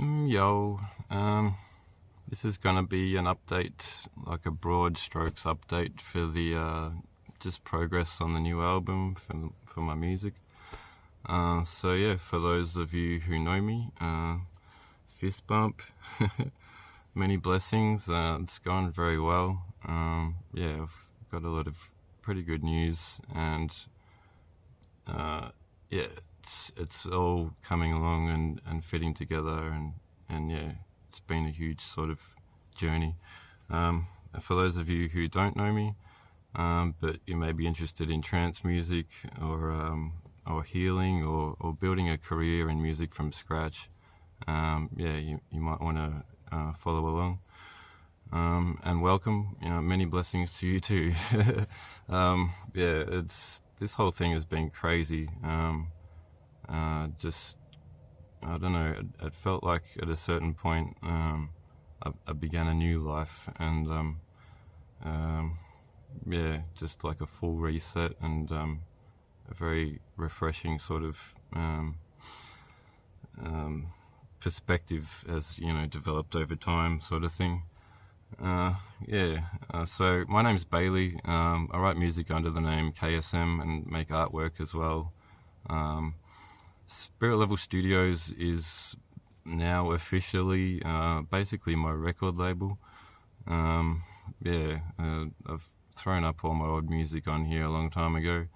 Yo, this is gonna be an update, like a broad strokes update for the just progress on the new album for my music. So yeah, for those of you who know me, fist bump, many blessings. It's gone very well. Yeah, I've got a lot of pretty good news, and yeah, it's all coming along and fitting together, and yeah, it's been a huge sort of journey. For those of you who don't know me, but you may be interested in trance music or healing or building a career in music from scratch, yeah, you might want to follow along. And welcome, many blessings to you too. Yeah, this whole thing has been crazy. Just, I don't know, it felt like at a certain point I began a new life, and yeah, just like a full reset, and a very refreshing sort of perspective has developed over time, sort of thing. Yeah, so my name's Bailey. I write music under the name Kayesem and make artwork as well. Spirit Level Studios is now officially basically my record label. Yeah, I've thrown up all my old music on here a long time ago,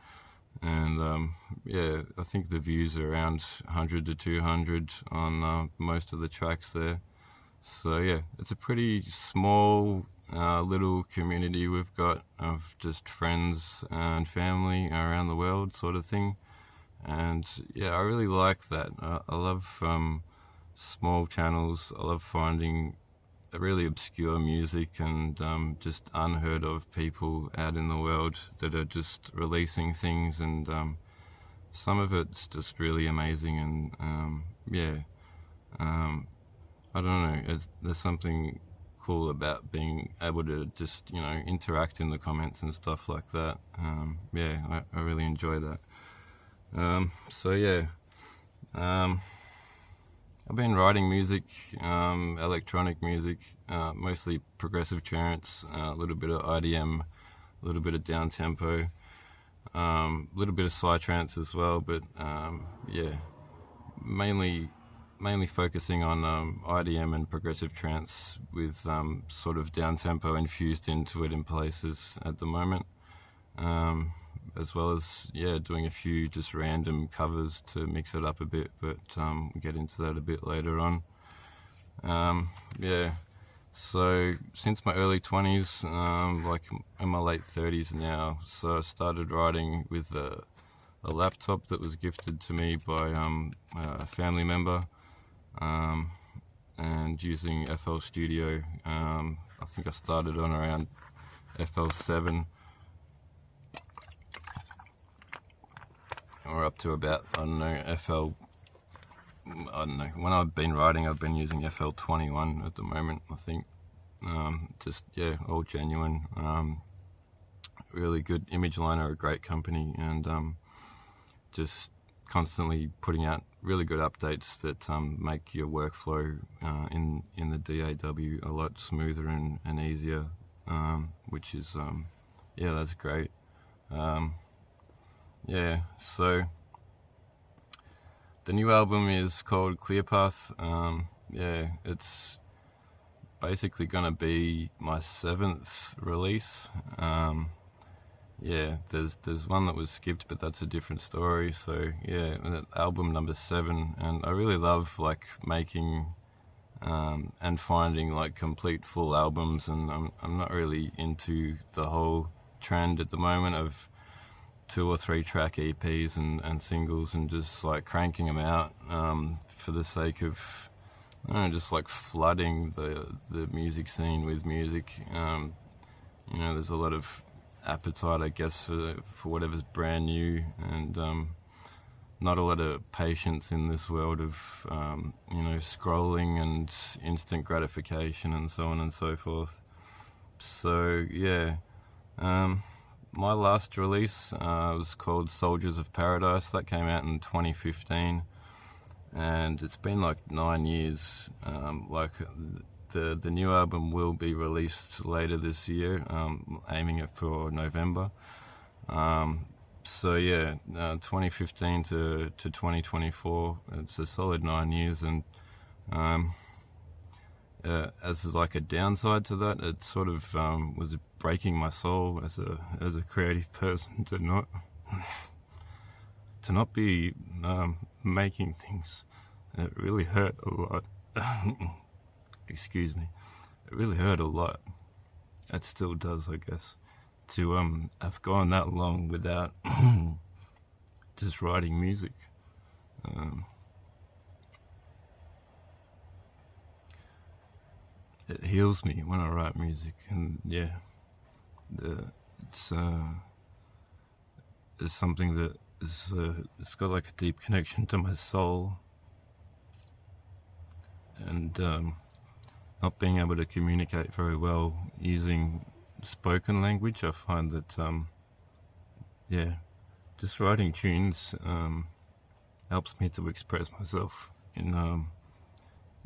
and yeah, I think the views are around 100 to 200 on most of the tracks there. So yeah, it's a pretty small little community we've got of just friends and family around the world, sort of thing. And yeah, I really like that. I love small channels. I love finding really obscure music and just unheard of people out in the world that are just releasing things, and some of it's just really amazing. And yeah, I don't know, there's something cool about being able to just interact in the comments and stuff like that. Yeah, I really enjoy that. So yeah, I've been writing music, electronic music, mostly progressive trance, a little bit of IDM, a little bit of down tempo, a little bit of psytrance as well, but yeah, mainly focusing on IDM and progressive trance with sort of down tempo infused into it in places at the moment. As well as, yeah, doing a few just random covers to mix it up a bit, but we'll get into that a bit later on. Yeah, so since my early 20s, like in my late 30s now, so I started writing with a laptop that was gifted to me by a family member, and using FL Studio. I think I started on around FL7. Or up to about, I don't know, I don't know, when I've been writing I've been using FL21 at the moment, I think. Just, yeah, all genuine. Really good. ImageLine are a great company, and just constantly putting out really good updates that make your workflow in the DAW a lot smoother and easier, which is, yeah, that's great. Yeah, so the new album is called Clear Path. Yeah, it's basically gonna be my 7th release. Yeah, there's one that was skipped, but that's a different story. So yeah, album number 7, and I really love like making and finding like complete full albums, and I'm not really into the whole trend at the moment of 2 or 3 track EPs and singles and just like cranking them out for the sake of, I don't know, just like flooding the music scene with music. There's a lot of appetite, I guess, for whatever's brand new, and not a lot of patience in this world of scrolling and instant gratification and so on and so forth. So yeah, my last release was called Soldiers of Paradise. That came out in 2015, and it's been like 9 years. Like the new album will be released later this year, aiming it for November. So yeah, 2015 to 2024, it's a solid 9 years, and as like a downside to that, it sort of was breaking my soul as a creative person to not be making things. It really hurt a lot. Excuse me. It really hurt a lot. It still does, I guess, to have gone that long without just writing music. It heals me when I write music, and yeah, it's something that it's got like a deep connection to my soul, and not being able to communicate very well using spoken language, I find that just writing tunes helps me to express myself in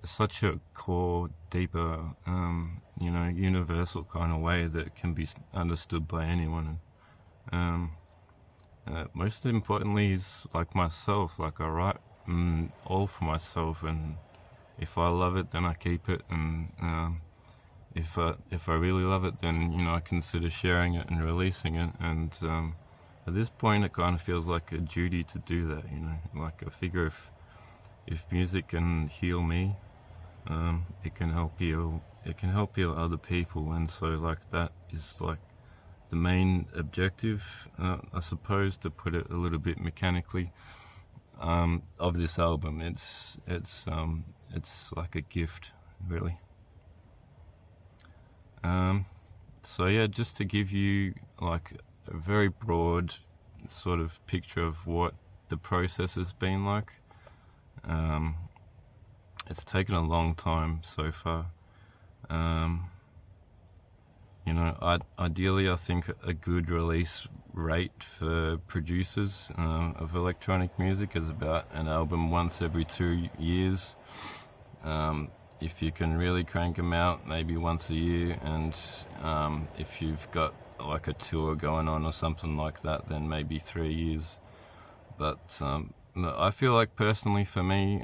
such a core, deeper, universal kind of way that can be understood by anyone. And most importantly is like myself. Like I write all for myself, and if I love it, then I keep it, and if I really love it, then I consider sharing it and releasing it. And at this point, it kind of feels like a duty to do that. Like I figure if music can heal me, it can help heal other people, and so like that is like the main objective, I suppose, to put it a little bit mechanically, of this album. It's like a gift, really. So yeah, just to give you like a very broad sort of picture of what the process has been like. It's taken a long time so far. Ideally, I think a good release rate for producers of electronic music is about an album once every 2 years. If you can really crank them out, maybe once a year, and if you've got like a tour going on or something like that, then maybe 3 years. But I feel like personally for me,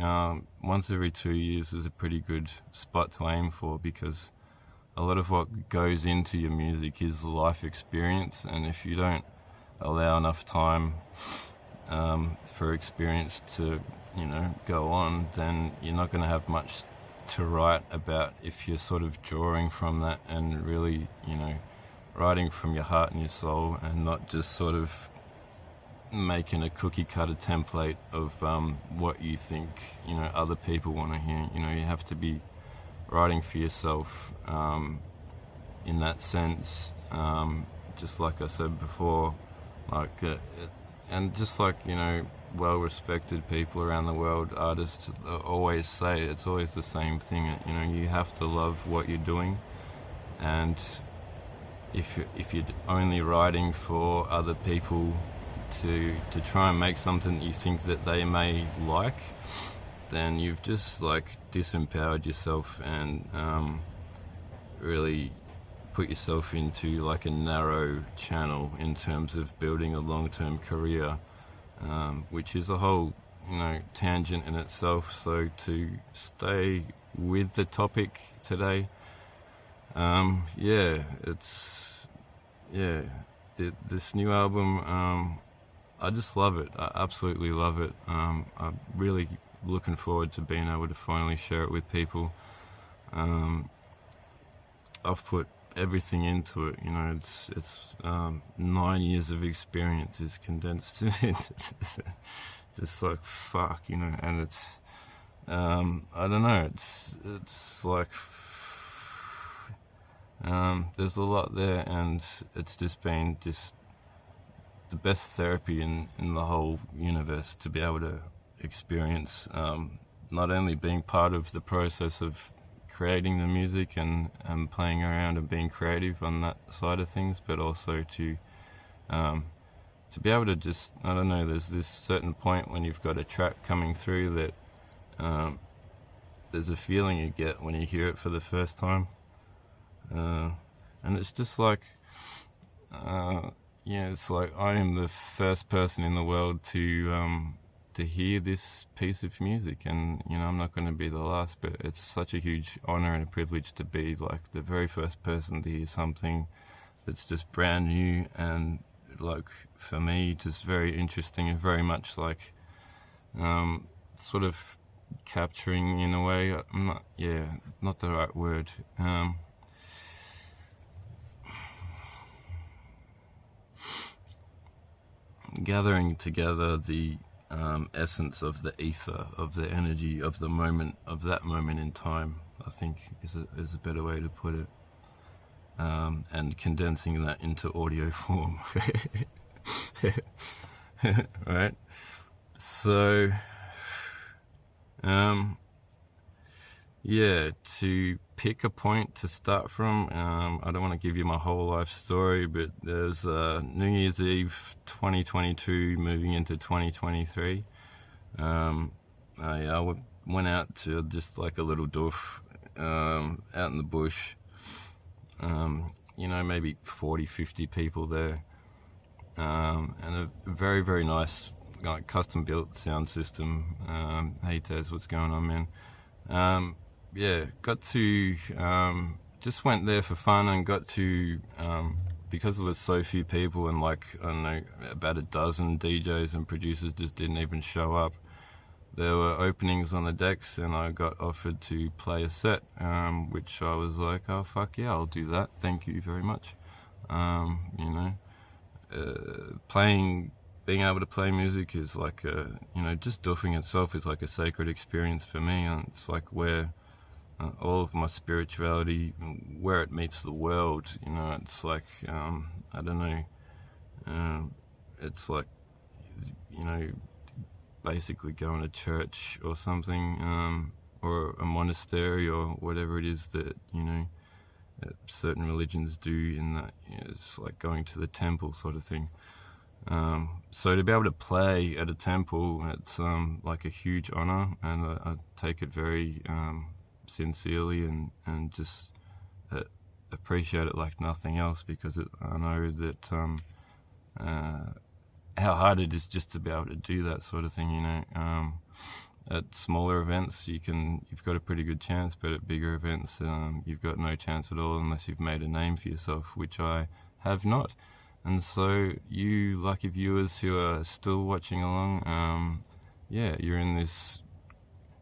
once every 2 years is a pretty good spot to aim for, because a lot of what goes into your music is life experience, and if you don't allow enough time for experience to, go on, then you're not going to have much to write about if you're sort of drawing from that and really, writing from your heart and your soul, and not just sort of making a cookie cutter template of what you think other people want to hear. You have to be writing for yourself in that sense, just like I said before, and just like well-respected people around the world, artists always say, it's always the same thing. You have to love what you're doing, and if you're only writing for other people to try and make something you think that they may like, then you've just like disempowered yourself and really put yourself into like a narrow channel in terms of building a long-term career, which is a whole tangent in itself. So to stay with the topic today, this new album, I just love it. I absolutely love it. I'm really looking forward to being able to finally share it with people. I've put everything into it. It's 9 years of experience is condensed into just like fuck, and it's I don't know. It's like there's a lot there, and it's just been the best therapy in the whole universe to be able to experience, not only being part of the process of creating the music and playing around and being creative on that side of things, but also to be able to just, I don't know, there's this certain point when you've got a track coming through that there's a feeling you get when you hear it for the first time, and it's just like, it's like I am the first person in the world to hear this piece of music, and I'm not going to be the last, but it's such a huge honor and a privilege to be like the very first person to hear something that's just brand new, and like for me just very interesting and very much like sort of capturing in a way. Not the right word. Gathering together the essence of the ether, of the energy of the moment, of that moment in time, I think is a better way to put it, and condensing that into audio form. Right? So, to pick a point to start from, I don't want to give you my whole life story, but there's New Year's Eve 2022 moving into 2023. I went out to just like a little doof out in the bush, maybe 40, 50 people there, and a very, very nice like custom built sound system. Hey Tez, what's going on, man? Got to just went there for fun, and got to because there was so few people, and like I don't know, about a dozen DJs and producers just didn't even show up. There were openings on the decks, and I got offered to play a set, which I was like, oh fuck yeah, I'll do that, thank you very much. Being able to play music is like just doofing itself is like a sacred experience for me, and it's like where all of my spirituality, where it meets the world, it's like, I don't know, it's like, basically going to church or something, or a monastery or whatever it is that, certain religions do in that, it's like going to the temple sort of thing. So to be able to play at a temple, it's like a huge honor, and I take it very sincerely, and just appreciate it like nothing else, because I know that how hard it is just to be able to do that sort of thing. At smaller events you've got a pretty good chance, but at bigger events you've got no chance at all unless you've made a name for yourself, which I have not. And so you lucky viewers who are still watching along, you're in this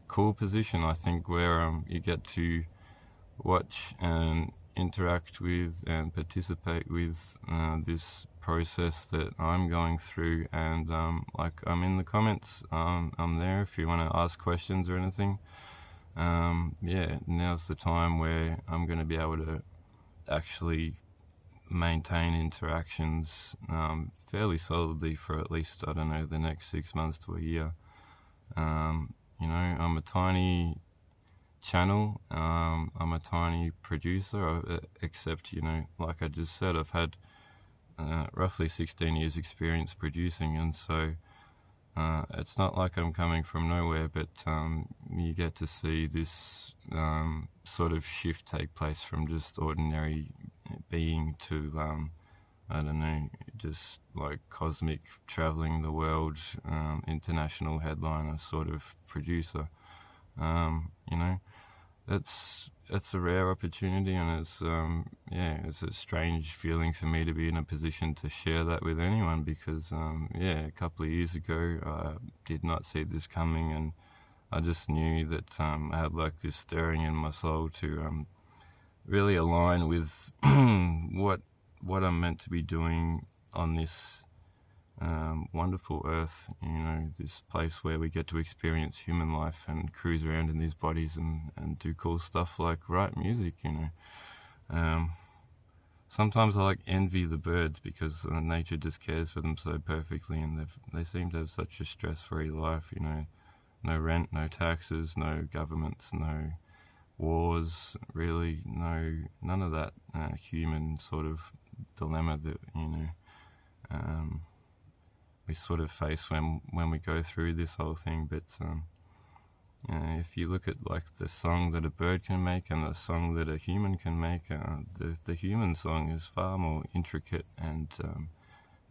cool position, I think, where you get to watch and interact with and participate with this process that I'm going through. And I'm in the comments, I'm there if you want to ask questions or anything. Now's the time where I'm going to be able to actually maintain interactions fairly solidly for at least, I don't know, the next 6 months to a year. I'm a tiny channel, I'm a tiny producer, except, like I just said, I've had roughly 16 years experience producing, and so it's not like I'm coming from nowhere, but you get to see this sort of shift take place from just ordinary being to I don't know, just like cosmic, traveling the world, international headliner sort of producer. It's a rare opportunity, and it's a strange feeling for me to be in a position to share that with anyone, because a couple of years ago I did not see this coming, and I just knew that I had like this stirring in my soul to really align with what I'm meant to be doing on this wonderful earth, this place where we get to experience human life and cruise around in these bodies and do cool stuff like write music. Sometimes I like envy the birds, because nature just cares for them so perfectly, and they seem to have such a stress-free life. No rent, no taxes, no governments, no wars, really, none of that human sort of dilemma that we sort of face when we go through this whole thing. But If you look at like the song that a bird can make and the song that a human can make, the human song is far more intricate and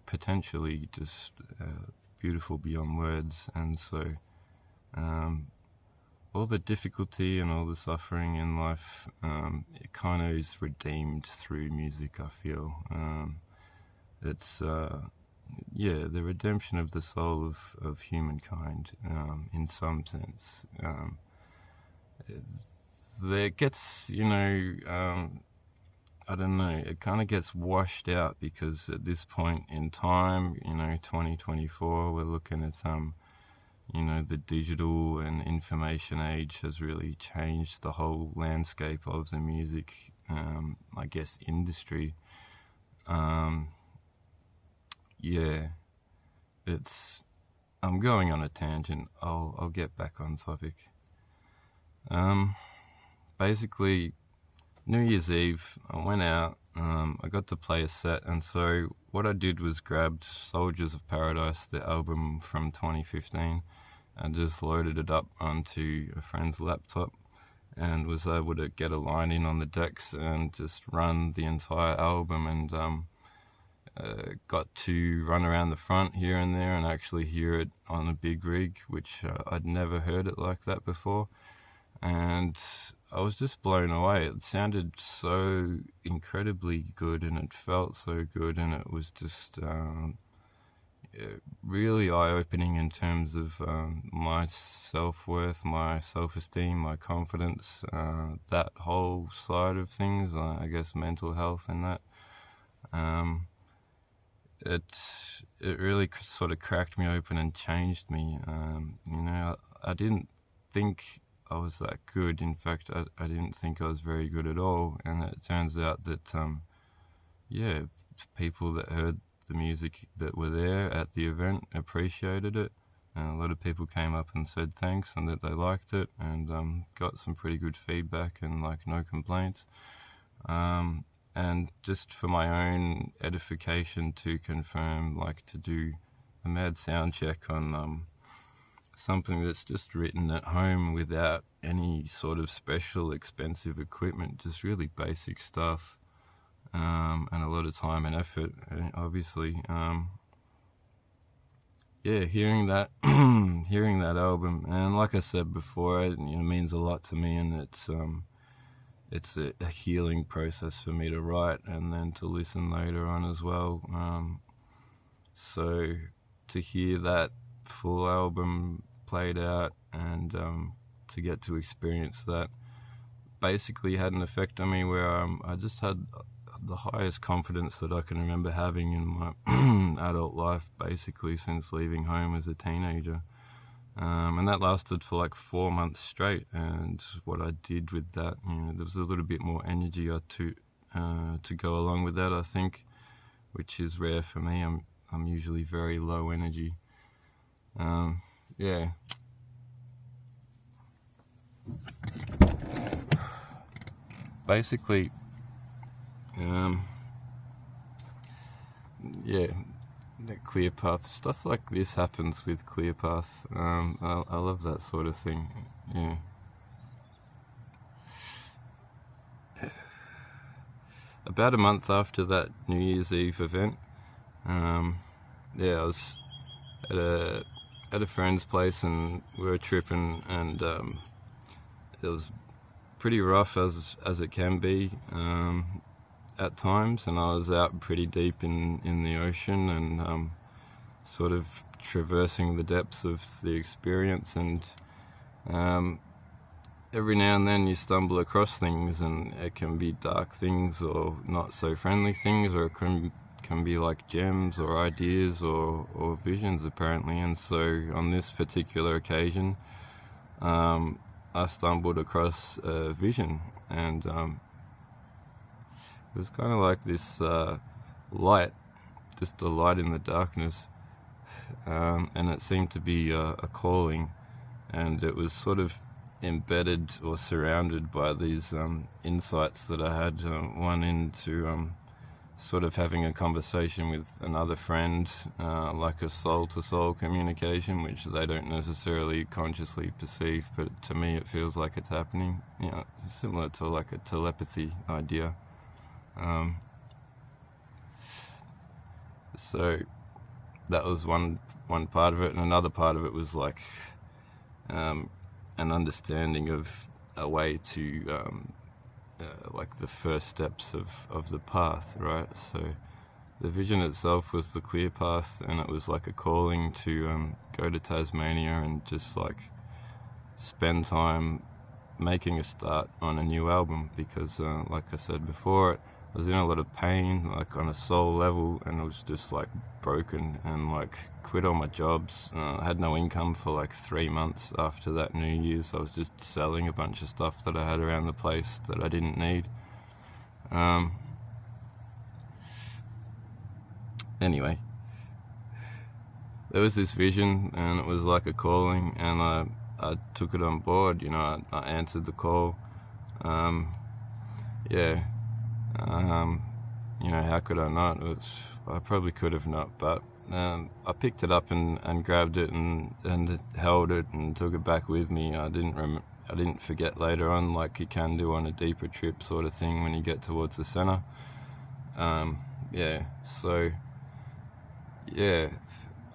potentially just beautiful beyond words. And so all the difficulty and all the suffering in life, it kind of is redeemed through music, I feel. It's the redemption of the soul of humankind, in some sense. It gets, I don't know, it kind of gets washed out because at this point in time, 2024, we're looking at, the digital and information age has really changed the whole landscape of the music, I guess, industry. I'm going on a tangent. I'll get back on topic. Basically, New Year's Eve, I went out, I got to play a set, and so what I did was grabbed Soldiers of Paradise, the album from 2015, and just loaded it up onto a friend's laptop and was able to get a line in on the decks and just run the entire album, and got to run around the front here and there and actually hear it on a big rig, which I'd never heard it like that before. And I was just blown away. It sounded so incredibly good and it felt so good, and it was just really eye-opening in terms of my self-worth, my self-esteem, my confidence, that whole side of things, I guess mental health and that. It really sort of cracked me open and changed me. I didn't think I was that good. In fact, I didn't think I was very good at all. And it turns out that, people that heard the music that were there at the event appreciated it. And a lot of people came up and said thanks and that they liked it, and got some pretty good feedback and like no complaints. And just for my own edification to confirm, like to do a mad sound check on something that's just written at home without any sort of special expensive equipment, just really basic stuff, and a lot of time and effort, obviously. Hearing that hearing that album, and like I said before, it means a lot to me, and it's a healing process for me to write and then to listen later on as well. So to hear that full album played out and to get to experience that basically had an effect on me where I just had the highest confidence that I can remember having in my adult life, basically since leaving home as a teenager. And that lasted for like 4 months straight. And what I did with that, there was a little bit more energy to go along with that, I think, which is rare for me. I'm usually very low energy. Basically, that clear path stuff like this happens with clear path. I love that sort of thing. About a month after that New Year's Eve event, I was at a friend's place and we were tripping, and it was pretty rough as it can be at times, and I was out pretty deep in the ocean and sort of traversing the depths of the experience, and every now and then you stumble across things, and it can be dark things or not so friendly things, or it can be like gems or ideas or visions apparently. And so on this particular occasion, I stumbled across a vision, and it was kind of like this light, just a light in the darkness, and it seemed to be a calling, and it was sort of embedded or surrounded by these insights that I had, one into sort of having a conversation with another friend, like a soul-to-soul communication, which they don't necessarily consciously perceive, but to me it feels like it's happening. You know, it's similar to like a telepathy idea. So that was one part of it, and another part of it was like an understanding of a way to like the first steps of the path, right? So the vision itself was the clear path, and it was like a calling to go to Tasmania and just like spend time making a start on a new album, because like I said before, I was in a lot of pain, like on a soul level, and I was just like broken, and like quit all my jobs. I had no income for like 3 months after that New Year's. I was just selling a bunch of stuff that I had around the place that I didn't need. Anyway, there was this vision, and it was like a calling, and I took it on board. You know, I answered the call. You know, how could I not? I probably could have not, but I picked it up and grabbed it and held it and took it back with me. I didn't forget later on, like you can do on a deeper trip sort of thing when you get towards the center. So I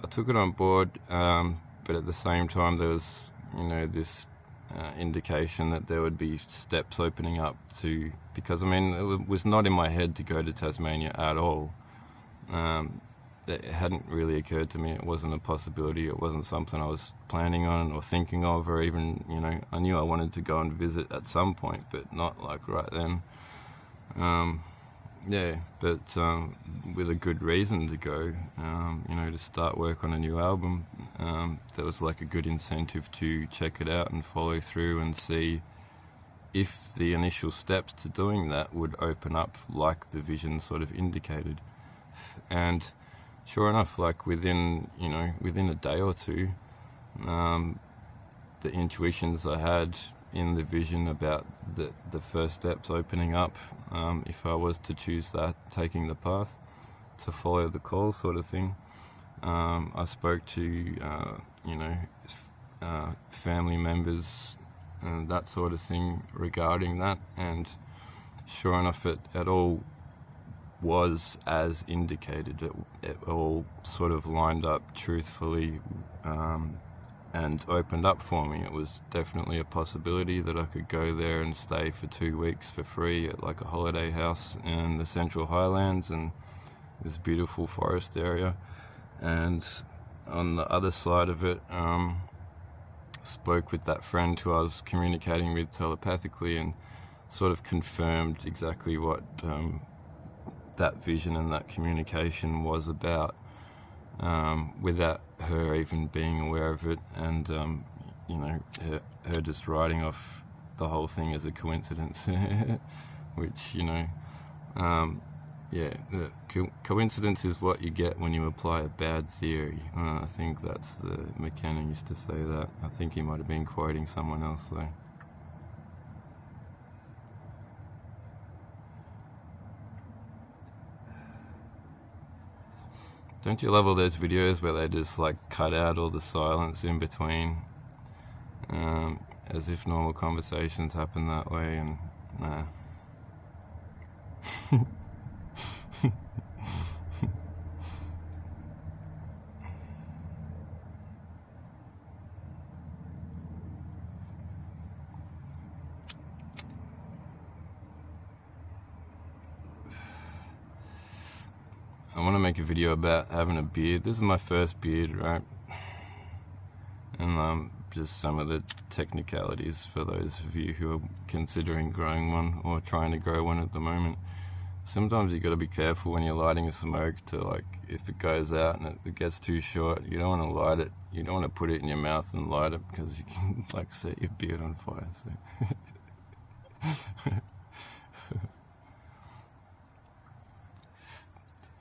took it on board, but at the same time there was, you know, this indication that there would be steps opening up to, because I mean it was not in my head to go to Tasmania at all. It hadn't really occurred to me. It wasn't a possibility. It wasn't something I was planning on or thinking of, or even, you know, I knew I wanted to go and visit at some point, but not like right then. But with a good reason to go, you know, to start work on a new album. There was like a good incentive to check it out and follow through and see if the initial steps to doing that would open up like the vision sort of indicated. And sure enough, like within a day or two, the intuitions I had in the vision about the first steps opening up, if I was to choose that, taking the path to follow the call sort of thing. I spoke to family members and that sort of thing regarding that, and sure enough, it all was as indicated. It all sort of lined up truthfully and opened up for me. It was definitely a possibility that I could go there and stay for 2 weeks for free at like a holiday house in the Central Highlands and this beautiful forest area. And on the other side of it, spoke with that friend who I was communicating with telepathically, and sort of confirmed exactly what that vision and that communication was about, without her even being aware of it, and her just writing off the whole thing as a coincidence, which, coincidence is what you get when you apply a bad theory. I think that's the McKenna used to say that. I think he might have been quoting someone else though. Don't you love all those videos where they just like cut out all the silence in between, as if normal conversations happen that way? And I want to make a video about having a beard. This is my first beard, right? And just some of the technicalities for those of you who are considering growing one or trying to grow one at the moment. Sometimes you got to be careful when you're lighting a smoke to, like, if it goes out and it gets too short, you don't want to light it. You don't want to put it in your mouth and light it, because you can like set your beard on fire.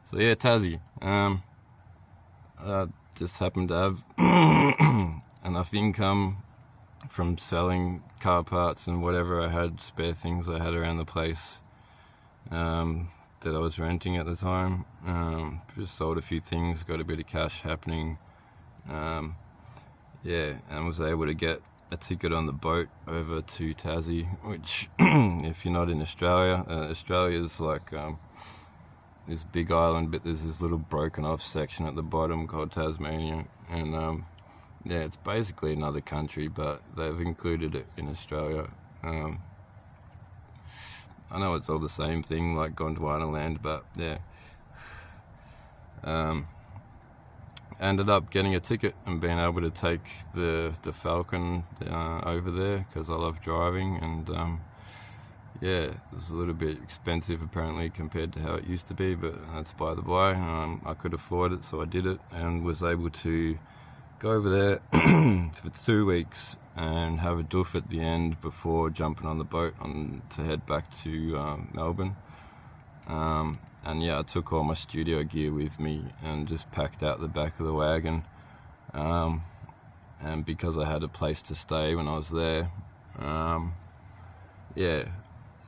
So yeah, Tassie. I just happened to have enough income from selling car parts and whatever I had, spare things I had around the place, that I was renting at the time. Just sold a few things, got a bit of cash happening. And was able to get a ticket on the boat over to Tassie, which, if you're not in Australia, Australia's like this big island, but there's this little broken off section at the bottom called Tasmania, and it's basically another country, but they've included it in Australia. I know it's all the same thing, like Gondwana land, but ended up getting a ticket and being able to take the Falcon over there because I love driving, and it was a little bit expensive apparently compared to how it used to be, but that's by the by. I could afford it, so I did it and was able to go over there for 2 weeks and have a doof at the end before jumping on the boat to head back to Melbourne. I took all my studio gear with me and just packed out the back of the wagon. And because I had a place to stay when I was there,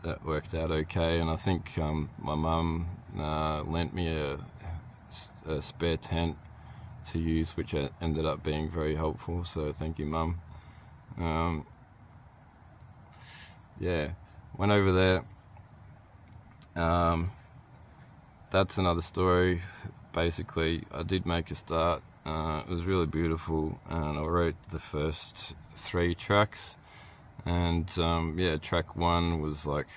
that worked out okay. And I think my mum lent me a spare tent to use, which ended up being very helpful, so thank you, Mum. Went over there. That's another story. Basically, I did make a start. It was really beautiful, and I wrote the first 3 tracks. And track 1 was like,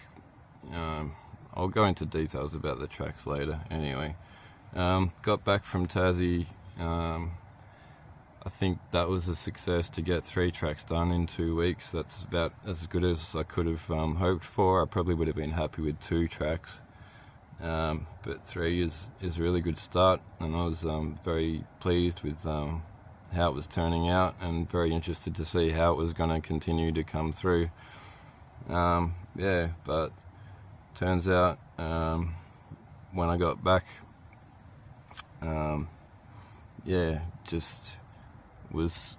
I'll go into details about the tracks later. Anyway, got back from Tassie. I think that was a success to get 3 tracks done in 2 weeks. That's about as good as I could have hoped for. I probably would have been happy with 2 tracks, but 3 is a really good start, and I was very pleased with how it was turning out, and very interested to see how it was going to continue to come through. But turns out when I got back, just was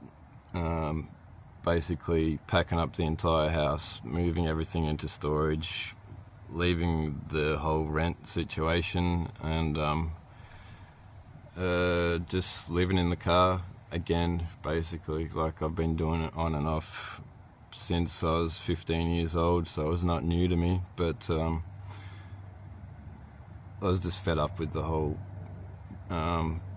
basically packing up the entire house, moving everything into storage, leaving the whole rent situation, and just living in the car again, basically. Like, I've been doing it on and off since I was 15 years old, so it was not new to me, but I was just fed up with the whole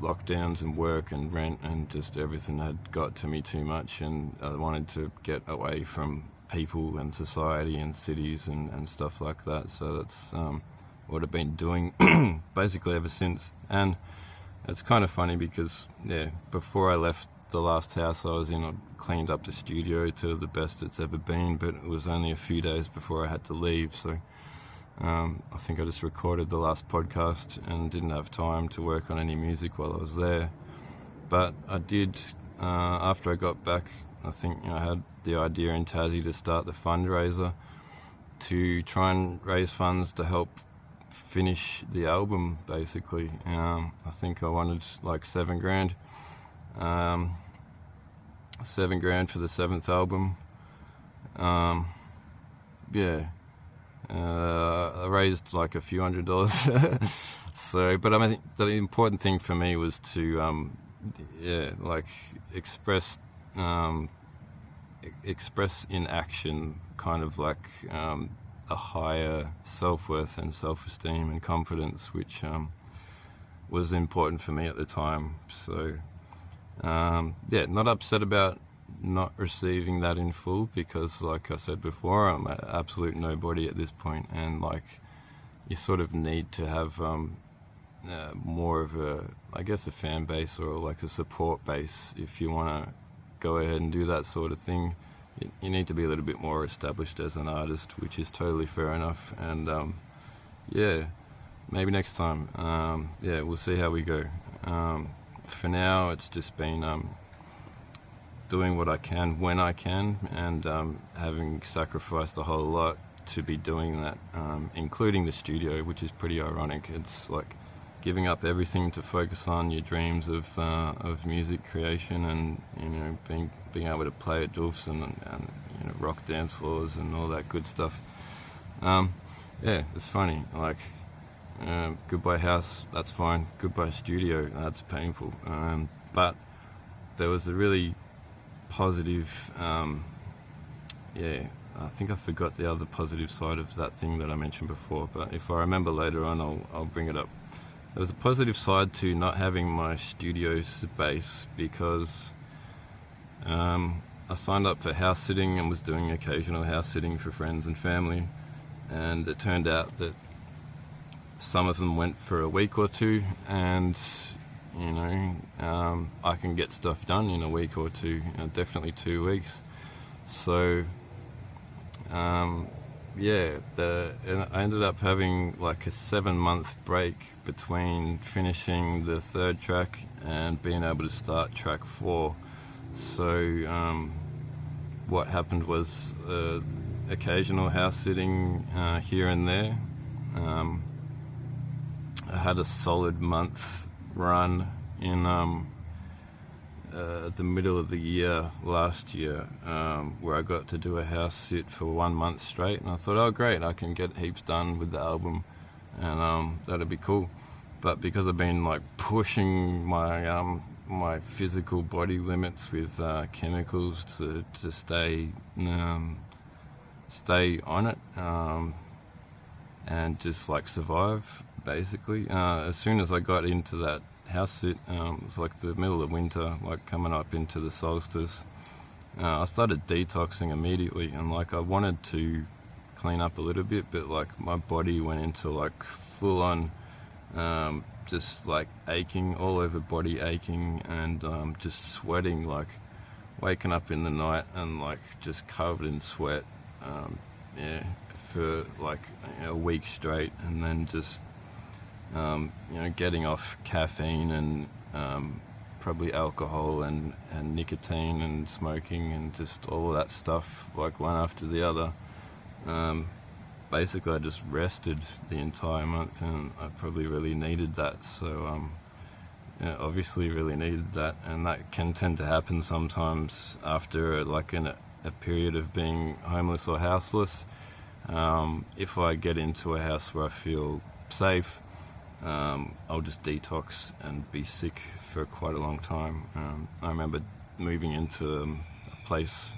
lockdowns and work and rent, and just everything had got to me too much, and I wanted to get away from people and society and cities and stuff like that. So that's what I've been doing basically ever since. And it's kind of funny because before I left the last house I was in, I cleaned up the studio to the best it's ever been, but it was only a few days before I had to leave, so I think I just recorded the last podcast and didn't have time to work on any music while I was there. But I did, after I got back, I think I had the idea in Tassie to start the fundraiser to try and raise funds to help finish the album, basically. I think I wanted like $7,000. $7,000 for the 7th album. I raised like a few $100s. So, but I think the important thing for me was to, express in action kind of like a higher self-worth and self-esteem and confidence, which was important for me at the time. So, not upset about not receiving that in full, because like I said before, I'm an absolute nobody at this point, and like you sort of need to have more of a fan base, or like a support base, if you want to go ahead and do that sort of thing. You need to be a little bit more established as an artist, which is totally fair enough. And maybe next time. We'll see how we go. For now, it's just been doing what I can when I can, and having sacrificed a whole lot to be doing that, including the studio, which is pretty ironic. It's like giving up everything to focus on your dreams of music creation, and being able to play at doofs and rock dance floors and all that good stuff. It's funny, like Goodbye house, that's fine. Goodbye studio, that's painful. But there was a really positive, I think I forgot the other positive side of that thing that I mentioned before, but if I remember later on, I'll bring it up. There was a positive side to not having my studio space because I signed up for house sitting and was doing occasional house sitting for friends and family, and it turned out that some of them went for a week or two, and I can get stuff done in a week or two, definitely 2 weeks. So I ended up having like a 7-month break between finishing the 3rd track and being able to start track 4. So what happened was occasional house sitting here and there. I had a solid month run in the middle of the year last year, where I got to do a house sit for 1 month straight, and I thought, oh great, I can get heaps done with the album, and that'd be cool. But because I've been like pushing my physical body limits with chemicals to stay on it, and just like survive basically. As soon as I got into that house sit, it was like the middle of winter, like coming up into the solstice. I started detoxing immediately, and like I wanted to clean up a little bit, but like my body went into like full on just like aching, all over body aching, and just sweating, like waking up in the night and like just covered in sweat, for like a week straight, and then just getting off caffeine and probably alcohol and nicotine and smoking and just all of that stuff, like one after the other. Basically I just rested the entire month, and I probably really needed that. So obviously really needed that, and that can tend to happen sometimes after like a period of being homeless or houseless. If I get into a house where I feel safe, I'll just detox and be sick for quite a long time. I remember moving into a place,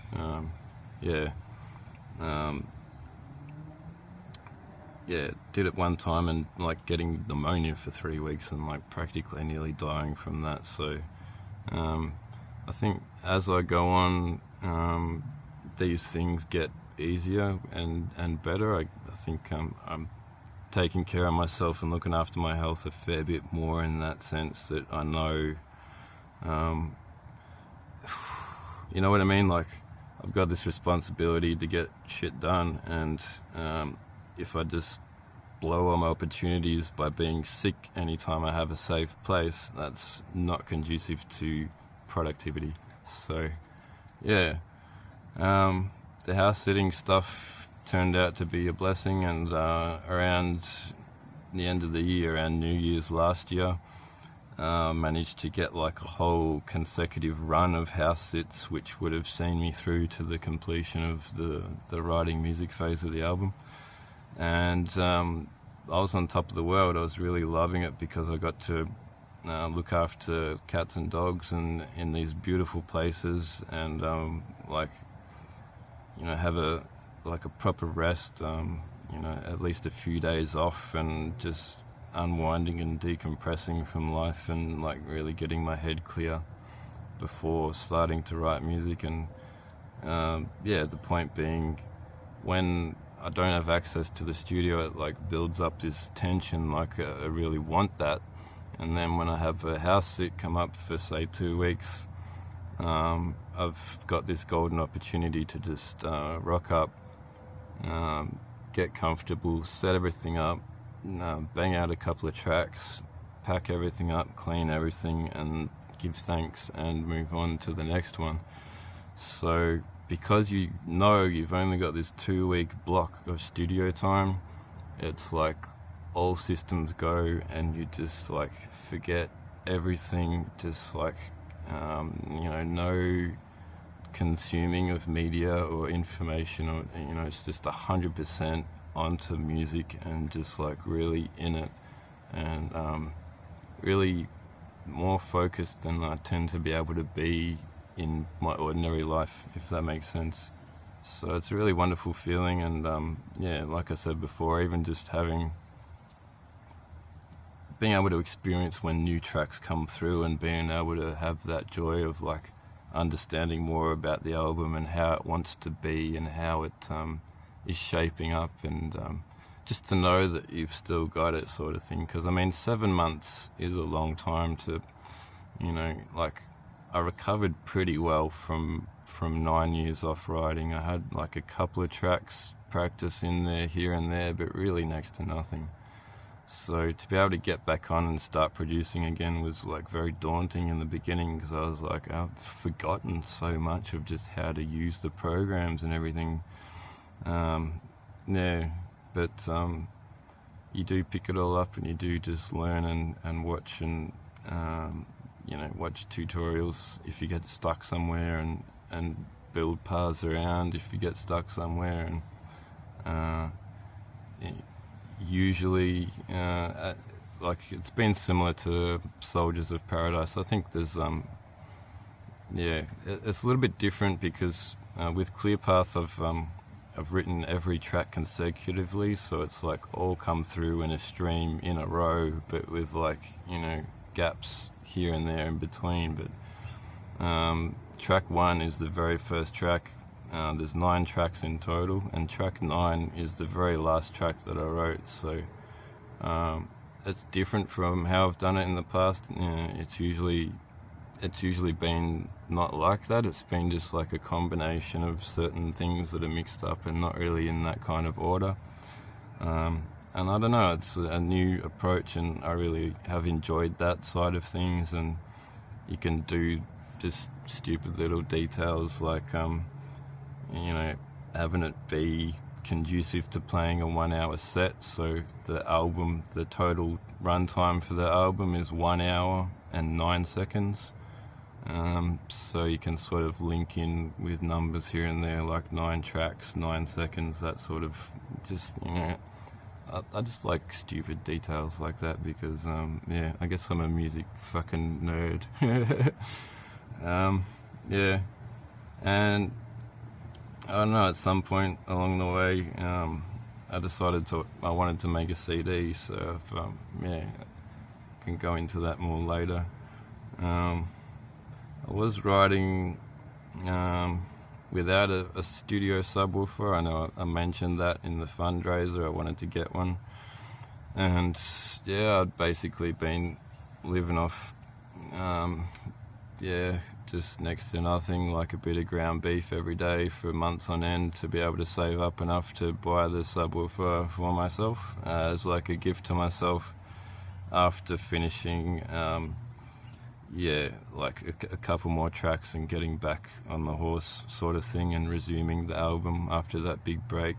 did it one time and like getting pneumonia for 3 weeks and like practically nearly dying from that. So I think as I go on, these things get easier and better. I think I'm taking care of myself and looking after my health a fair bit more, in that sense that I know, you know what I mean? Like I've got this responsibility to get shit done, and if I just blow all my opportunities by being sick anytime I have a safe place, that's not conducive to productivity. So yeah, the house sitting stuff turned out to be a blessing, and around the end of the year, around New Year's last year, managed to get like a whole consecutive run of house sits, which would have seen me through to the completion of the writing music phase of the album. And I was on top of the world. I was really loving it because I got to look after cats and dogs and in these beautiful places, and have a proper rest, at least a few days off, and just unwinding and decompressing from life, and like really getting my head clear before starting to write music. And the point being, when I don't have access to the studio, it like builds up this tension, like I really want that. And then when I have a house sit come up for say 2 weeks, I've got this golden opportunity to just rock up, get comfortable, set everything up, bang out a couple of tracks, pack everything up, clean everything, and give thanks and move on to the next one. So because you know you've only got this 2-week block of studio time, it's like all systems go, and you just like forget everything, just like no consuming of media or information, or it's just 100% onto music and just like really in it. and really more focused than I tend to be able to be in my ordinary life, if that makes sense. So it's a really wonderful feeling, and yeah, like I said before, even just being able to experience when new tracks come through and being able to have that joy of like understanding more about the album and how it wants to be and how it is shaping up, and just to know that you've still got it, sort of thing. Because I mean, 7 months is a long time to, you know, like I recovered pretty well from 9 years off writing. I had like a couple of tracks practice in there here and there, but really next to nothing. So to be able to get back on and start producing again was like very daunting in the beginning, because I was like, I've forgotten so much of just how to use the programs and everything. Yeah, but you do pick it all up, and you do just learn and watch, and you know, watch tutorials if you get stuck somewhere, and build paths around if you get stuck somewhere, and usually like it's been similar to Soldiers of Paradise. I think there's yeah, it's a little bit different because with Clearpath I've written every track consecutively, so it's like all come through in a stream in a row, but with like, you know, gaps here and there in between. But track 1 is the very first track. There's 9 tracks in total, and track 9 is the very last track that I wrote. So it's different from how I've done it in the past. It's usually been not like that. It's been just like a combination of certain things that are mixed up and not really in that kind of order. And I don't know, it's a new approach, and I really have enjoyed that side of things. And you can do just stupid little details like you know, having it be conducive to playing a 1 hour set. So the total runtime for the album is 1 hour and 9 seconds. So you can sort of link in with numbers here and there, like 9 tracks, 9 seconds, that sort of, just, you know, I just like stupid details like that because, yeah, I guess I'm a music fucking nerd. Yeah, and I don't know, at some point along the way, I decided I wanted to make a CD, so yeah, I can go into that more later. I was writing without a studio subwoofer. I know I mentioned that in the fundraiser, I wanted to get one. And yeah, I'd basically been living off, yeah, just next to nothing, like a bit of ground beef every day for months on end to be able to save up enough to buy the subwoofer for myself as like a gift to myself after finishing, yeah, like a couple more tracks and getting back on the horse sort of thing and resuming the album after that big break.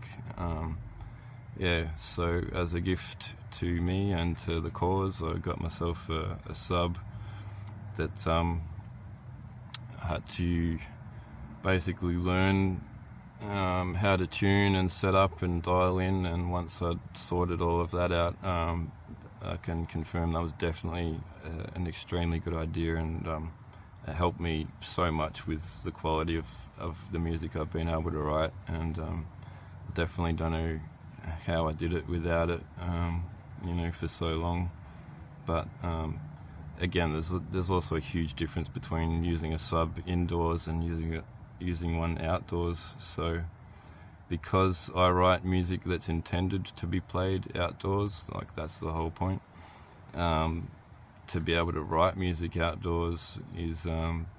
Yeah, so as a gift to me and to the cause, I got myself a sub that I had to basically learn how to tune and set up and dial in, and once I'd sorted all of that out, I can confirm that was definitely an extremely good idea, and it helped me so much with the quality of the music I've been able to write, and definitely don't know how I did it without it, you know, for so long. But again, there's also a huge difference between using a sub indoors and using one outdoors. So because I write music that's intended to be played outdoors, like that's the whole point, to be able to write music outdoors is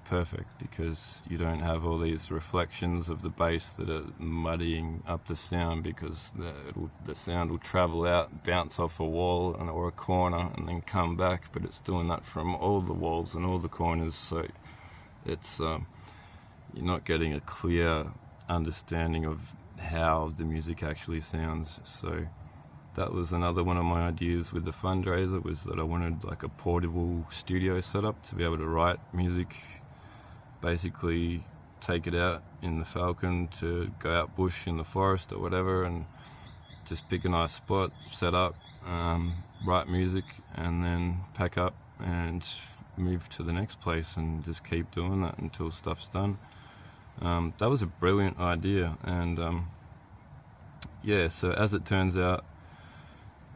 perfect, because you don't have all these reflections of the bass that are muddying up the sound, because the sound will travel out, bounce off a wall or a corner and then come back, but it's doing that from all the walls and all the corners, so it's you're not getting a clear understanding of how the music actually sounds. So that was another one of my ideas with the fundraiser, was that I wanted like a portable studio setup to be able to write music, basically take it out in the Falcon to go out bush in the forest or whatever, and just pick a nice spot, set up, write music, and then pack up and move to the next place and just keep doing that until stuff's done. That was a brilliant idea, and yeah, so as it turns out,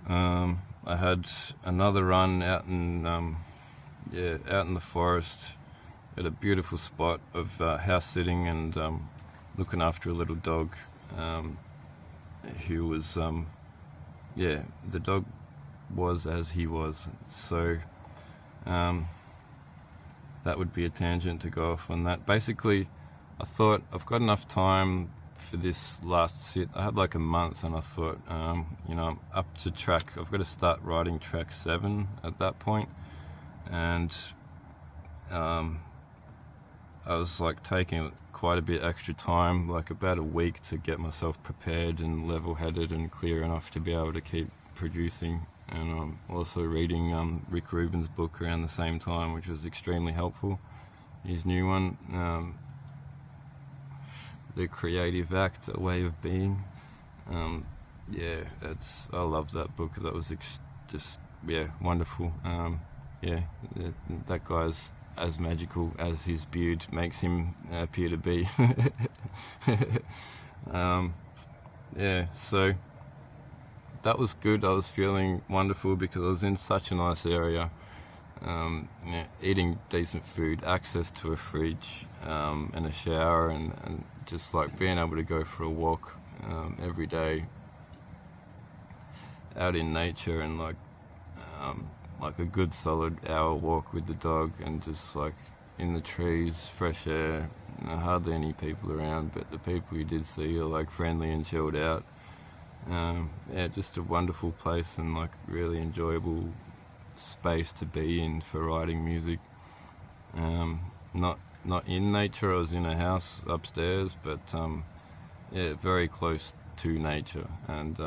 I had another run out in out in the forest at a beautiful spot of house sitting and looking after a little dog who was the dog was as he was. So that would be a tangent to go off on that. Basically, I thought I've got enough time for this last sit. I had like a month, and I thought, I'm up to track. I've got to start writing track 7 at that point, and I was like taking quite a bit extra time, like about a week, to get myself prepared and level-headed and clear enough to be able to keep producing. And also reading Rick Rubin's book around the same time, which was extremely helpful. His new one, The Creative Act, A Way of Being. I love that book. That was just wonderful. That guy's as magical as his beard makes him appear to be. So that was good. I was feeling wonderful because I was in such a nice area, eating decent food, access to a fridge, and a shower, and just like being able to go for a walk every day out in nature, and like a good solid hour walk with the dog, and just like in the trees, fresh air, hardly any people around, but the people you did see are like friendly and chilled out. Just a wonderful place, and like really enjoyable space to be in for writing music. Not in nature. I was in a house upstairs, but very close to nature. And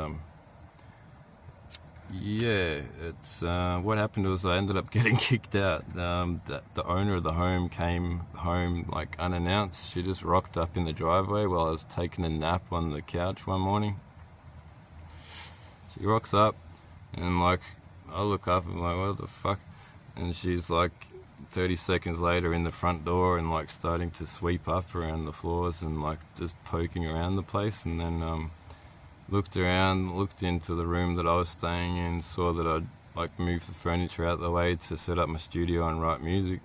it's what happened was I ended up getting kicked out. The owner of the home came home like unannounced. She just rocked up in the driveway while I was taking a nap on the couch one morning. She rocks up, and like I look up and I'm like, what the fuck? And she's like 30 seconds later in the front door and like starting to sweep up around the floors and like just poking around the place. And then looked around, looked into the room that I was staying in, saw that I'd like moved the furniture out of the way to set up my studio and write music,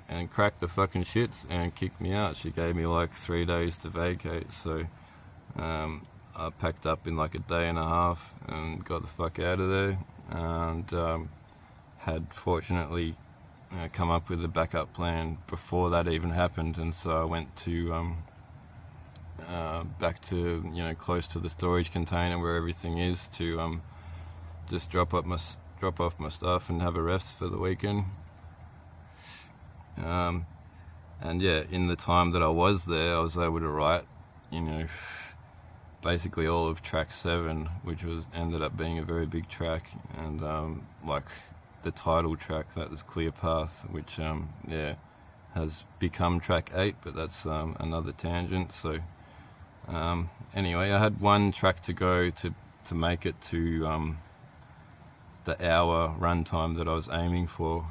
and cracked the fucking shits and kicked me out. She gave me like 3 days to vacate, so I packed up in like a day and a half and got the fuck out of there, and had fortunately come up with a backup plan before that even happened. And so I went to back to close to the storage container where everything is, to just drop off my stuff and have a rest for the weekend. And in the time that I was there, I was able to write basically all of track 7, which ended up being a very big track, and like the title track, that was Clear Path, which has become track 8, but that's another tangent. So anyway, I had one track to go to make it to the hour runtime that I was aiming for.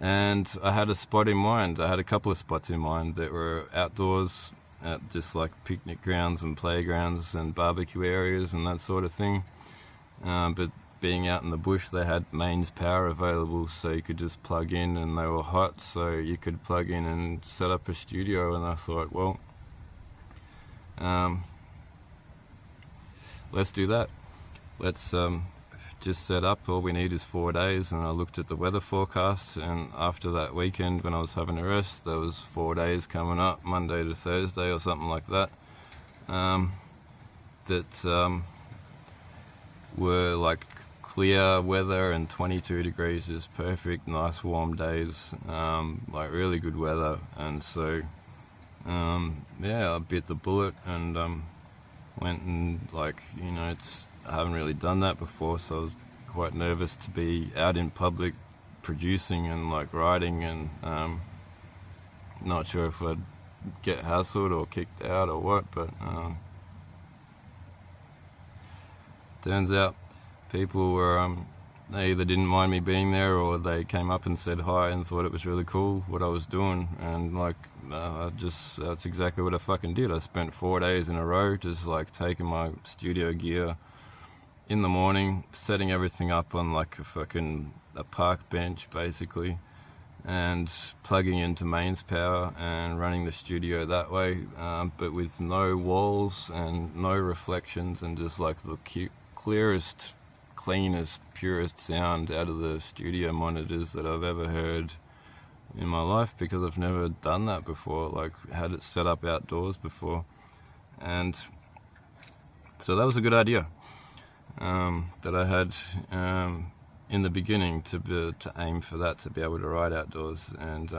And I had a spot in mind. I had a couple of spots in mind that were outdoors, at just like picnic grounds and playgrounds and barbecue areas and that sort of thing. But being out in the bush, they had mains power available, so you could just plug in, and they were hot, so you could plug in and set up a studio. And I thought, well, let's do that. Let's just set up. All we need is 4 days. And I looked at the weather forecast, and after that weekend when I was having a rest, there was 4 days coming up, Monday to Thursday or something like that, that were like clear weather, and 22 degrees is perfect, nice warm days, like really good weather. And so I bit the bullet and went and I haven't really done that before, so I was quite nervous to be out in public producing and like writing, and not sure if I'd get hassled or kicked out or what, but turns out people were they either didn't mind me being there, or they came up and said hi and thought it was really cool what I was doing. And like that's exactly what I fucking did. I spent 4 days in a row just like taking my studio gear in the morning, setting everything up on like a park bench basically, and plugging into mains power and running the studio that way, but with no walls and no reflections, and just like the clearest, cleanest, purest sound out of the studio monitors that I've ever heard in my life, because I've never done that before, like had it set up outdoors before. And so that was a good idea that I had in the beginning, to aim for that, to be able to ride outdoors. And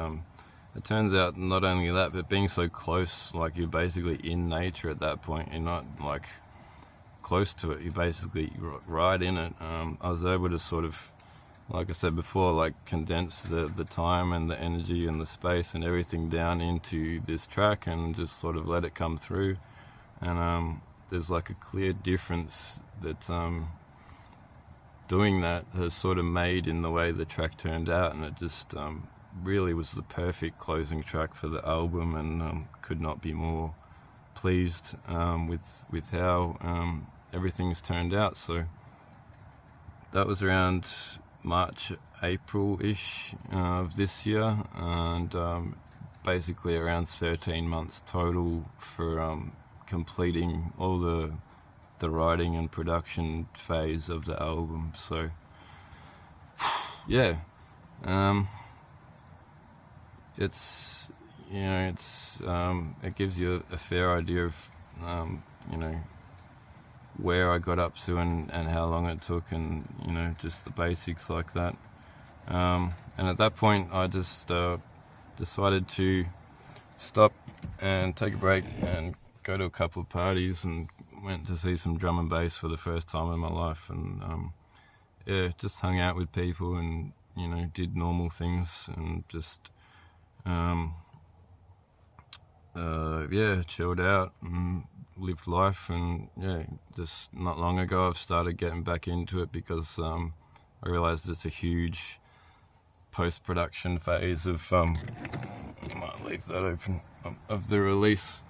it turns out not only that, but being so close, like you're basically in nature at that point, you're not like close to it, you're basically right in it. I was able to sort of, like I said before, like condense the time and the energy and the space and everything down into this track, and just sort of let it come through. And there's like a clear difference that doing that has sort of made in the way the track turned out, and it just really was the perfect closing track for the album, and could not be more pleased with how everything's turned out. So that was around March, April-ish of this year, and basically around 13 months total for completing all the writing and production phase of the album. So yeah, it's, you know, it's it gives you a fair idea of you know, where I got up to and how long it took, and you know, just the basics like that. And at that point I just decided to stop and take a break and go to a couple of parties, and went to see some drum and bass for the first time in my life. And yeah, just hung out with people, and you know, did normal things, and just yeah, chilled out and lived life. And yeah, just not long ago I've started getting back into it, because I realized it's a huge post-production phase of might leave that open, of the release.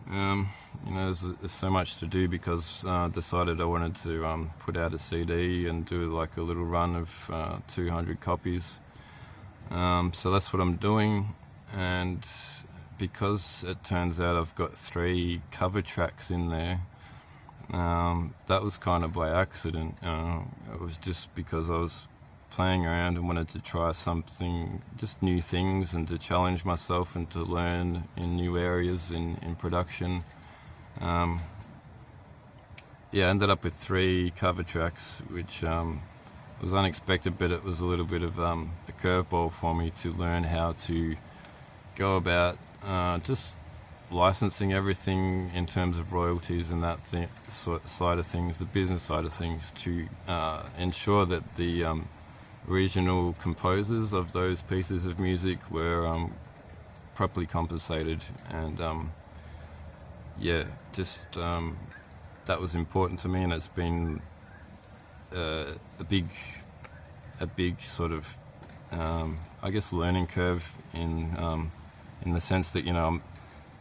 You know, there's so much to do, because I decided I wanted to put out a CD and do like a little run of 200 copies. So that's what I'm doing. And because it turns out I've got 3 cover tracks in there, that was kind of by accident. It was just because I was playing around and wanted to try something, just new things, and to challenge myself and to learn in new areas in production. Yeah, I ended up with 3 cover tracks, which was unexpected, but it was a little bit of a curveball for me to learn how to go about just licensing everything in terms of royalties and that side of things, the business side of things, to ensure that the original composers of those pieces of music were properly compensated. And yeah, just that was important to me, and it's been a big sort of I guess learning curve in the sense that, you know, I'm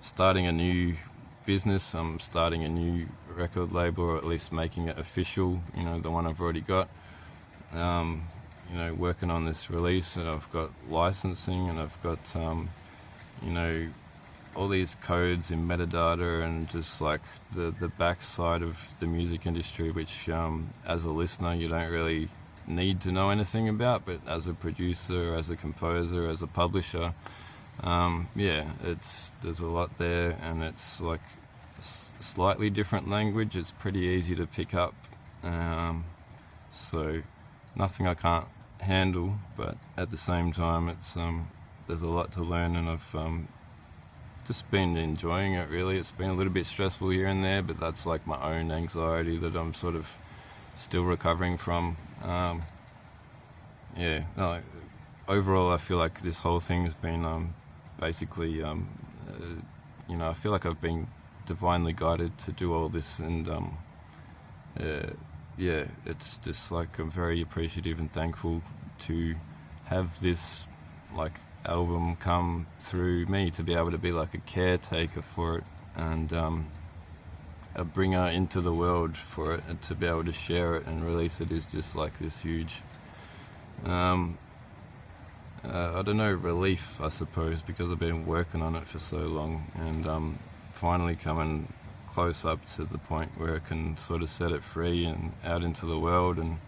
starting a new business, I'm starting a new record label, or at least making it official, you know, the one I've already got. You know, working on this release, and I've got licensing, and I've got you know, all these codes in metadata, and just like the backside of the music industry, which as a listener you don't really need to know anything about, but as a producer, as a composer, as a publisher, yeah, there's a lot there, and it's like slightly different language. It's pretty easy to pick up, so nothing I can't handle, but at the same time it's there's a lot to learn, and I've just been enjoying it really. It's been a little bit stressful here and there, but that's like my own anxiety that I'm sort of still recovering from. Yeah, no, overall, I feel like this whole thing's been basically, I feel like I've been divinely guided to do all this, and yeah, it's just like I'm very appreciative and thankful to have this like album come through me, to be able to be like a caretaker for it, and a bringer into the world for it, and to be able to share it and release it is just like this huge I don't know, relief, I suppose, because I've been working on it for so long, and finally coming close up to the point where I can sort of set it free and out into the world, and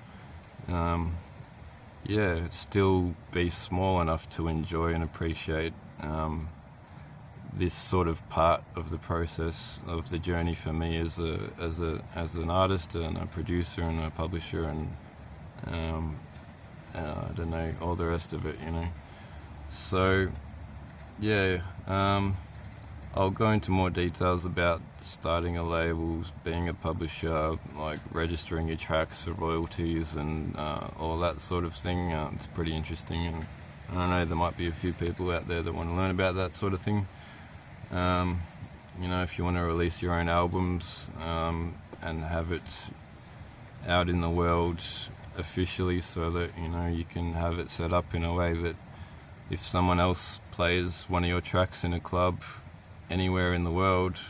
yeah, still be small enough to enjoy and appreciate this sort of part of the process of the journey for me as an artist and a producer and a publisher, and I don't know, all the rest of it, you know. So yeah, I'll go into more details about starting a label, being a publisher, like registering your tracks for royalties and all that sort of thing. It's pretty interesting, and I know there might be a few people out there that want to learn about that sort of thing. You know, if you want to release your own albums and have it out in the world officially, so that, you know, you can have it set up in a way that if someone else plays one of your tracks in a club anywhere in the world,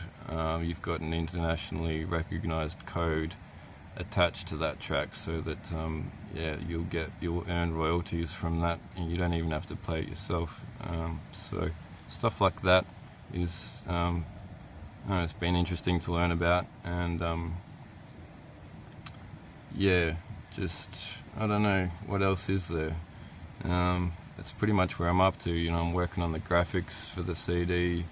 you've got an internationally recognized code attached to that track, so that yeah, you'll earn royalties from that, and you don't even have to play it yourself. So stuff like that is it's been interesting to learn about, and yeah, just, I don't know, what else is there? That's pretty much where I'm up to. You know, I'm working on the graphics for the CD.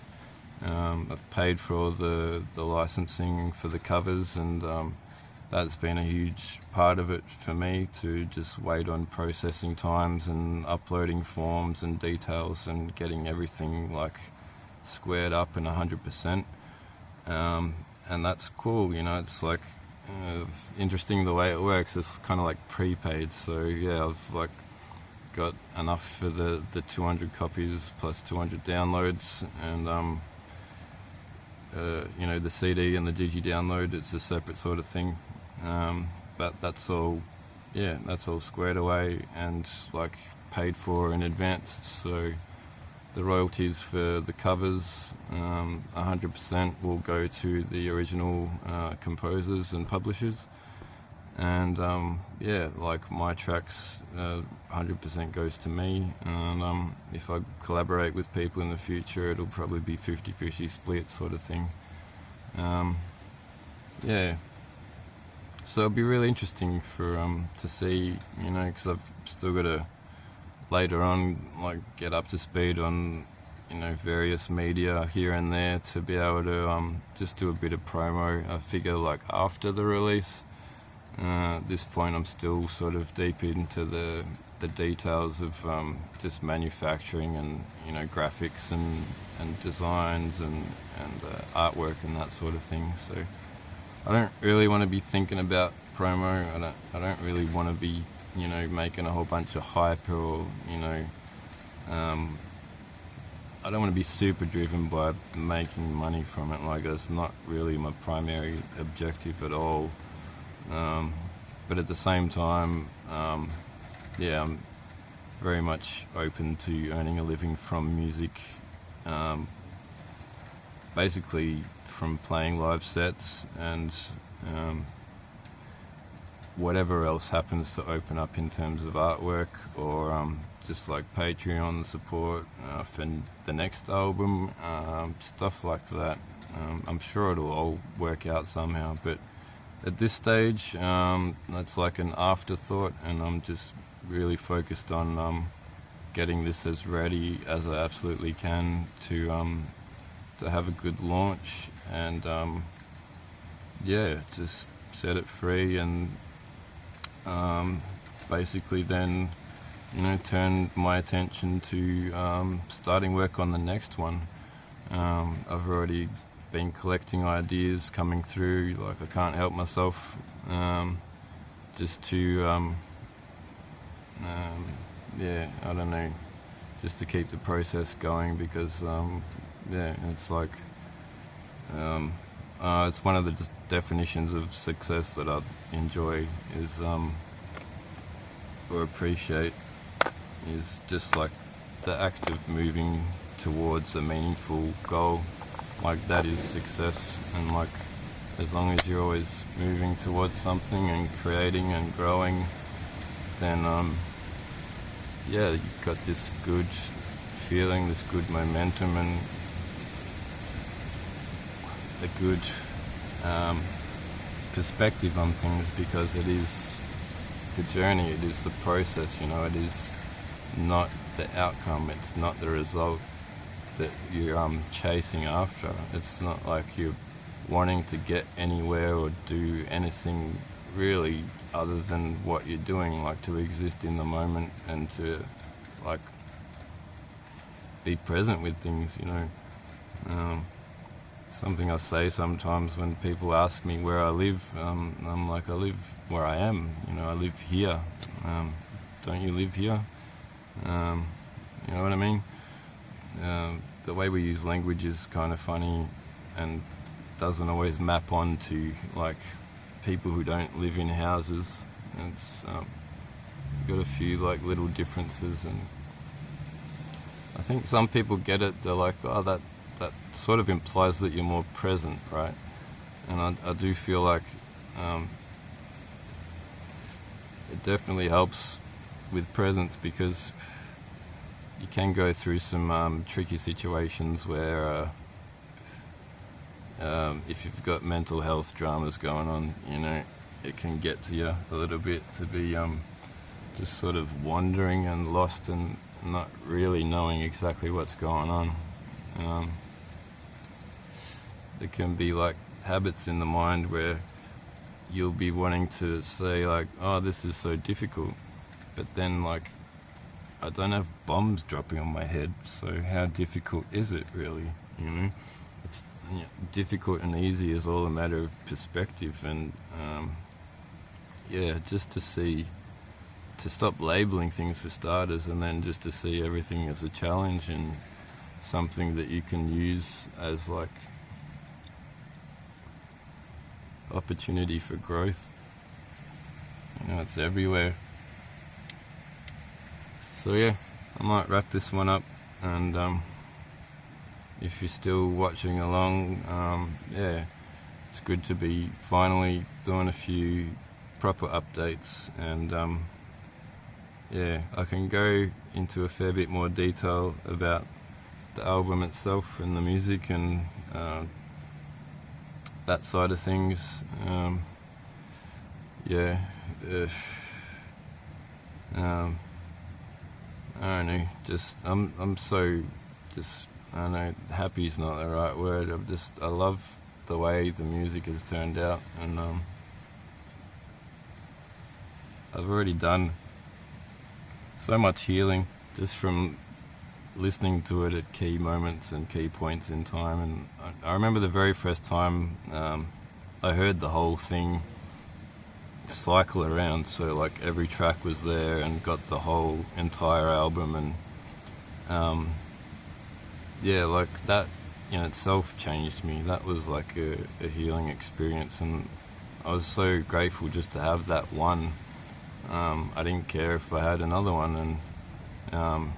I've paid for all the licensing for the covers, and that's been a huge part of it for me, to just wait on processing times and uploading forms and details and getting everything like squared up and 100%. And that's cool, you know. It's like interesting the way it works. It's kind of like prepaid, so yeah, I've like got enough for the 200 copies plus 200 downloads, and you know, the CD and the digi download, it's a separate sort of thing, but that's all, yeah, that's all squared away and like paid for in advance. So the royalties for the covers, 100% will go to the original composers and publishers, and yeah, like my tracks, 100% goes to me, and if I collaborate with people in the future, it'll probably be 50-50 split sort of thing. Yeah, so it'll be really interesting for to see, you know, because I've still got to later on like get up to speed on, you know, various media here and there, to be able to just do a bit of promo. I figure like after the release, at this point I'm still sort of deep into the details of just manufacturing and, you know, graphics and designs and artwork and that sort of thing. So I don't really want to be thinking about promo. I don't really want to be, you know, making a whole bunch of hype, or, you know, I don't want to be super driven by making money from it. Like, that's not really my primary objective at all. But at the same time, yeah, I'm very much open to earning a living from music, basically from playing live sets, and whatever else happens to open up in terms of artwork, or just like Patreon support for the next album, stuff like that. I'm sure it'll all work out somehow, but at this stage, that's like an afterthought, and I'm just really focused on getting this as ready as I absolutely can to have a good launch, and yeah, just set it free, and basically then, you know, turn my attention to starting work on the next one. I've already been collecting ideas coming through, like I can't help myself, just to yeah, I don't know, just to keep the process going, because yeah, it's like it's one of the definitions of success that I enjoy is or appreciate, is just like the act of moving towards a meaningful goal. Like, that is success. And like, as long as you're always moving towards something and creating and growing, then yeah, you've got this good feeling, this good momentum, and a good perspective on things, because it is the journey, it is the process, you know, it is not the outcome, it's not the result that you're chasing after. It's not like you're wanting to get anywhere or do anything really other than what you're doing, like to exist in the moment and to like be present with things, you know. Something I say sometimes when people ask me where I live, I'm like, I live where I am, you know, I live here. Don't you live here? You know what I mean? The way we use language is kind of funny and doesn't always map on to like people who don't live in houses. It's got a few like little differences, and I think some people get it. They're like, oh, that sort of implies that you're more present, right? And I do feel like it definitely helps with presence, because you can go through some tricky situations where if you've got mental health dramas going on, you know, it can get to you a little bit, to be just sort of wandering and lost and not really knowing exactly what's going on. There can be like habits in the mind where you'll be wanting to say like, oh, this is so difficult, but then like, I don't have bombs dropping on my head, so how difficult is it really, you know? It's, you know, difficult and easy is all a matter of perspective, and yeah, just to stop labeling things for starters, and then just to see everything as a challenge and something that you can use as like opportunity for growth. You know, it's everywhere. So yeah, I might wrap this one up, and if you're still watching along, yeah, it's good to be finally doing a few proper updates, and yeah, I can go into a fair bit more detail about the album itself and the music and that side of things. Yeah, I don't know, just I'm so just, I don't know, happy is not the right word. I love the way the music has turned out, and I've already done so much healing just from listening to it at key moments and key points in time. And I remember the very first time I heard the whole thing cycle around, so like every track was there and got the whole entire album, and yeah, like that in itself changed me. That was like a healing experience, and I was so grateful just to have that one. I didn't care if I had another one, and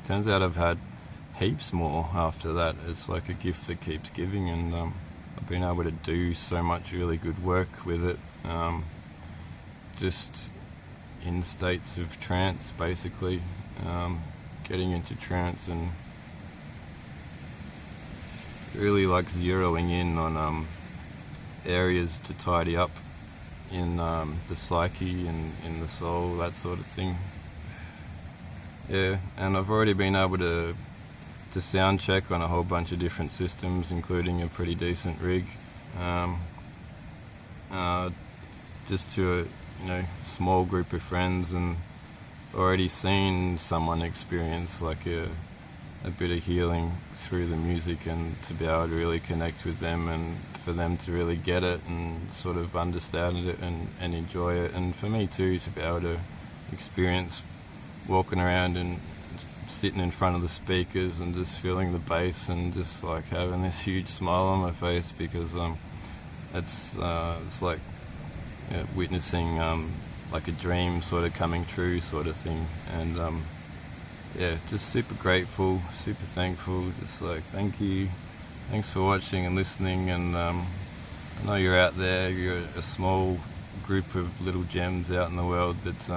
turns out I've had heaps more after that. It's like a gift that keeps giving, and I've been able to do so much really good work with it, just in states of trance, basically, getting into trance and really like zeroing in on areas to tidy up in the psyche and in the soul, that sort of thing. Yeah, and I've already been able to sound check on a whole bunch of different systems, including a pretty decent rig, just to a small group of friends, and already seen someone experience like a bit of healing through the music, and to be able to really connect with them, and for them to really get it and sort of understand it and enjoy it, and for me too to be able to experience walking around and sitting in front of the speakers and just feeling the bass and just like having this huge smile on my face, because it's like witnessing like a dream sort of coming true sort of thing. And yeah, just super grateful, super thankful, just like thank you, thanks for watching and listening. And I know you're out there, you're a small group of little gems out in the world that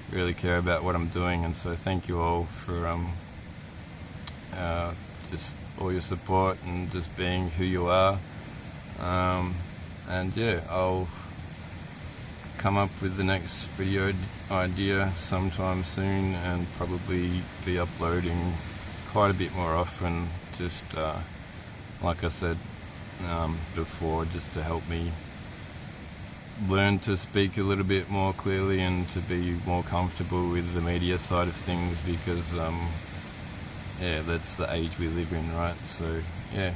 really care about what I'm doing, and so thank you all for just all your support and just being who you are. And yeah, I'll come up with the next video idea sometime soon, and probably be uploading quite a bit more often, just like I said before, just to help me learn to speak a little bit more clearly and to be more comfortable with the media side of things, because yeah, that's the age we live in, right? So yeah,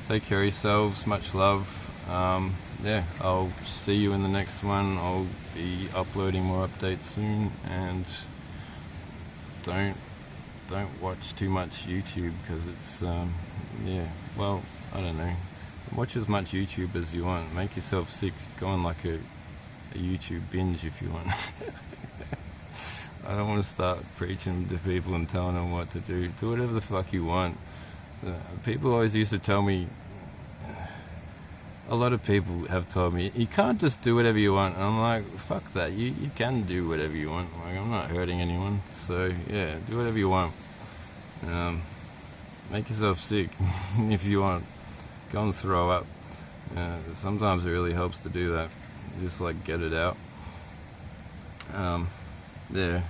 take care of yourselves, much love. Yeah, I'll see you in the next one. I'll be uploading more updates soon, and don't watch too much YouTube, because it's yeah, well, I don't know, watch as much YouTube as you want, make yourself sick, go on like a YouTube binge if you want. I don't want to start preaching to people and telling them what to do. Do whatever the fuck you want. People always used to tell me, a lot of people have told me, you can't just do whatever you want. And I'm like, fuck that, you can do whatever you want. Like, I'm not hurting anyone, so yeah, do whatever you want. Make yourself sick if you want. Go and throw up. Sometimes it really helps to do that, just like get it out. Yeah.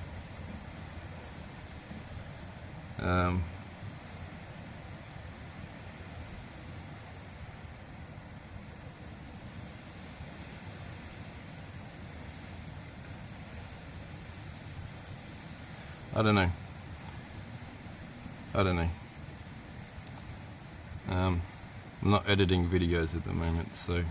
I don't know. I'm not editing videos at the moment, so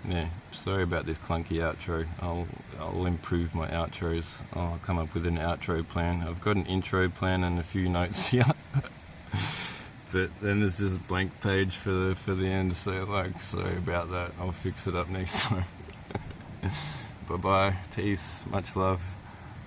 yeah, sorry about this clunky outro. I'll improve my outros. I'll come up with an outro plan. I've got an intro plan and a few notes here, but then there's just a blank page for the end. So like, sorry about that. I'll fix it up next time. Bye bye, peace, much love.